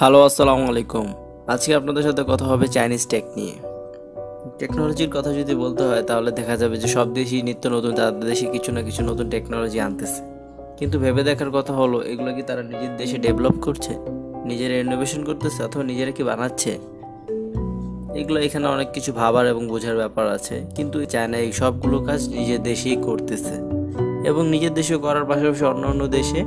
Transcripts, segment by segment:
Hello, আসসালামু আলাইকুম। আজকে আপনাদের সাথে কথা হবে চাইনিজ টেক নিয়ে। টেকনোলজির কথা যদি বলতে হয় তাহলে দেখা যাবে যে সব দেশই নিত্য নতুন তাদের দেশে কিছু না কিছু নতুন টেকনোলজি আনতেছে। কিন্তু ভেবে দেখার কথা হলো এগুলো কি তারা নিজের দেশে ডেভেলপ করছে, নিজেরা ইনোভেশন করতেছে অথবা নিজেরা কি বানাচ্ছে? এগুলো এখানে অনেক কিছু ভাবার এবং বোঝার ব্যাপার আছে। কিন্তু চায়না এই সবগুলো কাজ নিজের দেশেই করতেছে এবং নিজের দেশে করার পাশাপাশি অন্য অন্য দেশে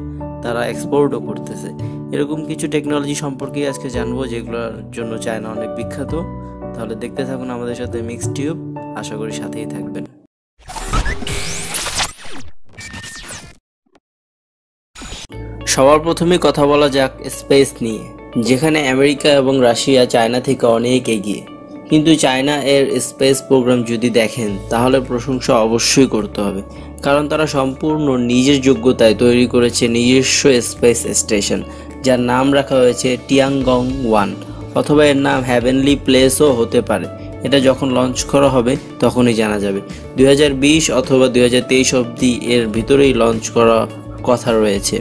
তারা এক্সপোর্টও করতেছে। এরকম কিছু টেকনোলজি সম্পর্কে আজকে জানবো যেগুলোর জন্য চায়না অনেক বিখ্যাত। তাহলে দেখতে থাকুন আমাদের সাথে মিক্স টিউব, আশা করি সাথেই থাকবেন। সবার প্রথমে কথা বলা যাক স্পেস নিয়ে, যেখানে আমেরিকা এবং রাশিয়া চায়না থেকে অনেক এগিয়ে। কিন্তু চায়না এর স্পেস প্রোগ্রাম যদি দেখেন তাহলে প্রশংসা অবশ্যই করতে হবে, কারণ তারা সম্পূর্ণ নিজের যোগ্যতায় তৈরি করেছে নিজস্ব স্পেস স্টেশন, যার নাম রাখা হয়েছে টিয়ানগং 1, অথবা এর নাম হ্যাভেনলি প্লেসও হতে পারে। এটা যখন লঞ্চ করা হবে তখনই জানা যাবে। 2020 অথবা 2023 অবধি এর ভিতরেই লঞ্চ করা কথা রয়েছে।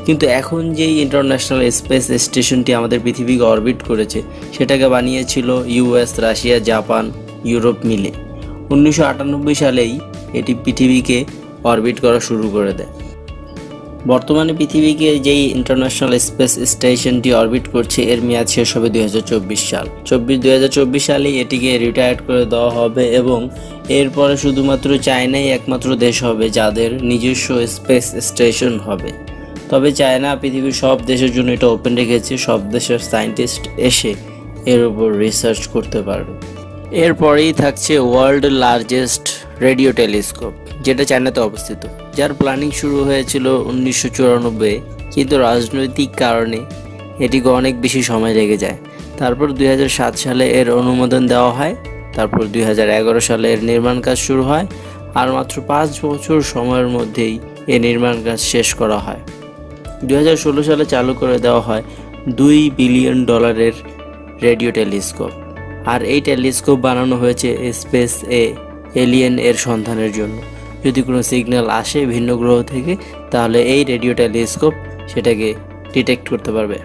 কিন্তু এখন যেই ইন্টারন্যাশনাল স্পেস স্টেশনটি আমাদের পৃথিবীকে অরবিট করেছে সেটাকে বানিয়েছিল ইউএস, রাশিয়া, জাপান, ইউরোপ মিলে। 1998 সালেই এটি পৃথিবীকে অরবিট করা শুরু করে দেয়। বর্তমানে পৃথিবীকে যেই ইন্টারন্যাশনাল স্পেস স্টেশনটি অরবিট করছে এর মেয়াদ শেষ হবে 2024 সাল। 2024 সালেই এটিকে রিটায়ার করে দেওয়া হবে এবং এরপরে শুধুমাত্র চায়নাই একমাত্র দেশ হবে যাদের নিজস্ব স্পেস স্টেশন হবে। তবে চায়না পৃথিবীর সব দেশের জন্য এটা ওপেন রেখেছে, সব দেশের সায়েন্টিস্ট এসে এর উপর রিসার্চ করতে পারবে। এরপরেই থাকছে ওয়ার্ল্ড লার্জেস্ট রেডিও টেলিস্কোপ, যেটা চায়নাতে অবস্থিত, যার প্ল্যানিং শুরু হয়েছিল 1994, কিন্তু রাজনৈতিক কারণে এটিকে অনেক বেশি সময় লেগে যায়। তারপর 2007 সালে এর অনুমোদন দেওয়া হয়। তারপর 2011 সালে এর নির্মাণ কাজ শুরু হয়, আর মাত্র 5 বছর সময়ের মধ্যেই এর নির্মাণ কাজ শেষ করা হয়। 2016 সালে চালু করে দেওয়া হয় $2 বিলিয়ন রেডিও টেলিস্কোপ। আর এই টেলিস্কোপ বানানো হয়েছে স্পেস এলিয়েন এর সন্ধানের জন্য। যদি কোনো সিগন্যাল আসে ভিন্ন গ্রহ থেকে তাহলে এই রেডিও টেলিস্কোপ সেটাকে ডিটেক্ট করতে পারবে।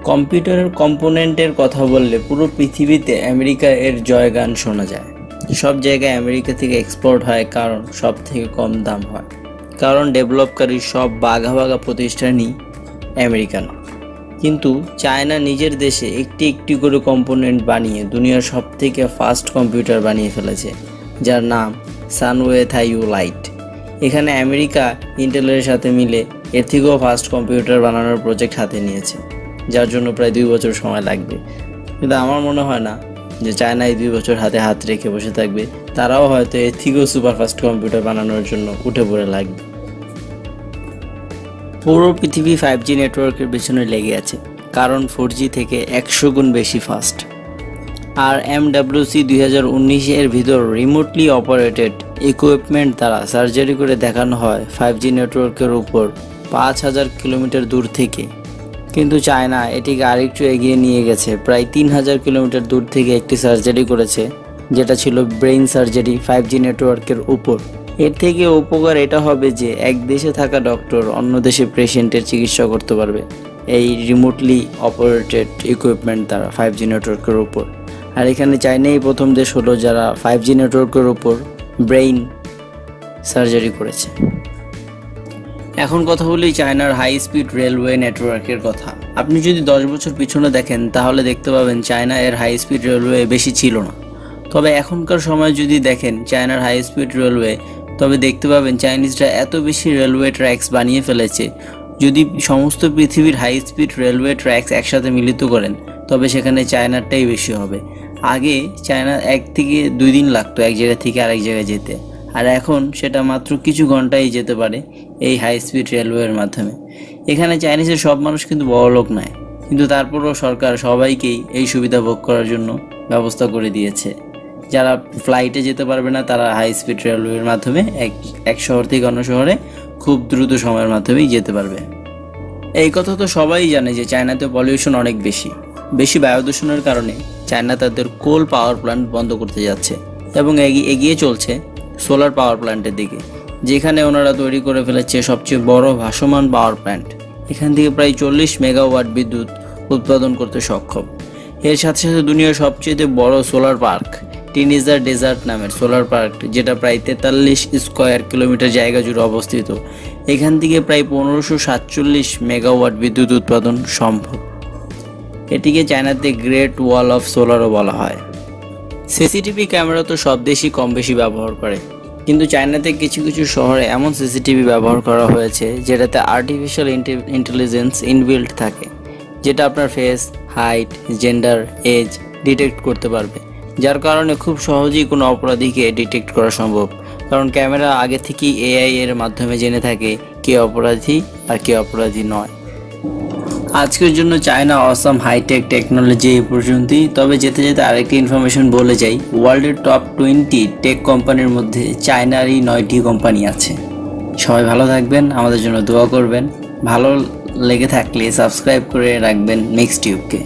কম্পিউটারের কম্পোনেন্টের কথা বললে পুরো পৃথিবীতে আমেরিকা এর জয়গান শোনা যায়। সব জায়গায় আমেরিকা থেকে এক্সপোর্ট হয়, কারণ সব থেকে কম দাম হয়, কারণ ডেভেলপকারী সব বাঘা প্রতিষ্ঠানই আমেরিকান। কিন্তু চায়না নিজের দেশে একটি একটি করে কম্পোনেন্ট বানিয়ে দুনিয়ার সব থেকে ফাস্ট কম্পিউটার বানিয়ে ফেলেছে, যার নাম সানওয়ে থাইউ লাইট। এখানে আমেরিকা ইন্টেলের সাথে মিলে এর থেকেও ফাস্ট কম্পিউটার বানানোর প্রজেক্ট হাতে নিয়েছে, যার জন্য প্রায় 2 বছর সময় লাগবে। কিন্তু আমার মনে হয় না যে চায়না এই 2 বছর হাতে হাত রেখে বসে থাকবে। তারাও হয়তো এর থেকেও সুপারফাস্ট কম্পিউটার বানানোর জন্য উঠে পড়ে লাগবে। পুরো পৃথিবী 5G নেটওয়ার্কের পেছনে লেগে আছে, কারণ 4G থেকে 100 গুণ বেশি ফাস্ট। আর MWC 2019 এর ভিতর রিমোটলি অপারেটেড ইকুইপমেন্ট দ্বারা সার্জারি করে দেখানো হয় 5G নেটওয়ার্কের উপর 5000 কিলোমিটার দূর থেকে। কিন্তু চায়না এটিকে আরেকটু এগিয়ে নিয়ে গেছে, প্রায় 3000 কিলোমিটার দূর থেকে একটি সার্জারি করেছে, যেটা ছিল ব্রেইন সার্জারি 5G নেটওয়ার্কের উপর। এর থেকে উপকার এটা হবে যে এক দেশে থাকা ডক্টর অন্য দেশে পেশেন্টের চিকিৎসা করতে পারবে এই রিমোটলি অপারেটেড ইকুইপমেন্ট দ্বারা 5G নেটওয়ার্কের উপর। আর এখানে চায়নাই প্রথম দেশ হলো যারা 5G নেটওয়ার্কের উপর ব্রেইন সার্জারি করেছে। এখন কথা বলি চায়নার হাই স্পিড রেলওয়ে নেটওয়ার্কের কথা। আপনি যদি 10 বছর পিছনে দেখেন তাহলে দেখতে পাবেন চায়না এর হাই স্পিড রেলওয়ে বেশি ছিল না। তবে এখনকার সময় যদি দেখেন চায়নার হাই স্পিড রেলওয়ে, তবে দেখতে পাবেন চাইনিজরা এত বেশি রেলওয়ে ট্র্যাকস বানিয়ে ফেলেছে। যদি সমস্ত পৃথিবীর হাই স্পিড রেলওয়ে ট্র্যাকস একসাথে মিলিত করেন তবে সেখানে চায়নারটাই বেশি হবে। আগে চায়না 1 থেকে 2 দিন লাগতো এক জায়গা থেকে আরেক জায়গায় যেতে, আর এখন সেটা মাত্র কিছু ঘন্টায় যেতে পারে এই হাই স্পিড রেলওয়ের মাধ্যমে। এখানে চাইনিজের সব মানুষ কিন্তু বড়লোক নয়, কিন্তু তারপরও সরকার সবাইকেই এই সুবিধা ভোগ করার জন্য ব্যবস্থা করে দিয়েছে। যারা ফ্লাইটে যেতে পারবে না তারা হাই স্পিড রেলওয়ের মাধ্যমে এক শহর থেকে অন্য শহরে খুব দ্রুত সময়ের মাধ্যমেই যেতে পারবে। এই কথা তো সবাই জানে যে চায়নাতে পলিউশন অনেক বেশি বায়ু দূষণের কারণে চায়না তাদের কোল পাওয়ার প্ল্যান্ট বন্ধ করতে যাচ্ছে এবং এগিয়ে চলছে সোলার পাওয়ার প্ল্যান্টের দিকে, যেখানে ওনারা তৈরি করে ফেলেছে সবচেয়ে বড় ভাসমান পাওয়ার প্ল্যান্ট। এখান থেকে প্রায় 40 মেগাওয়াট বিদ্যুৎ উৎপাদন করতে সক্ষম। এর সাথে সাথে দুনিয়ার সবচেয়ে বড় সোলার পার্ক টিনিজার ডেজার্ট নামের সোলার পার্ক, যেটা প্রায় 43 স্কয়ার কিলোমিটার জায়গা জুড়ে অবস্থিত, এখান থেকে প্রায় 1547 মেগাওয়াট বিদ্যুৎ উৎপাদন সম্ভব। এটিকে চায়নাতে গ্রেট ওয়াল অফ সোলারও বলা হয়। সিসিটিভি ক্যামেরা তো সব দেশই কম বেশি ব্যবহার করে, কিন্তু চায়নাতে কিছু কিছু শহরে এমন সিসিটিভি ব্যবহার করা হয়েছে যেটাতে আর্টিফিশিয়াল ইন্টেলিজেন্স ইনবিল্ট থাকে, যেটা আপনার face, height, gender, age detect করতে পারবে, যার কারণে খুব সহজেই কোনো অপরাধীকে ডিটেক্ট করা সম্ভব, কারণ ক্যামেরা আগে থেকেই এআই এর মাধ্যমে জেনে থাকে কে অপরাধী আর কে অপরাধী নয়। আজকের জন্য চায়না অসাম হাইটেক টেকনোলজি এই পর্যন্তই। তবে যেতে যেতে আরেকটি ইনফরমেশন বলে যাই, ওয়ার্ল্ডের টপ 20 টেক কোম্পানির মধ্যে চায়নারই 9টি কোম্পানি আছে। সবাই ভালো থাকবেন, আমাদের জন্য দোয়া করবেন। ভালো লেগে থাকলে সাবস্ক্রাইব করে রাখবেন নেক্সট টিউবকে।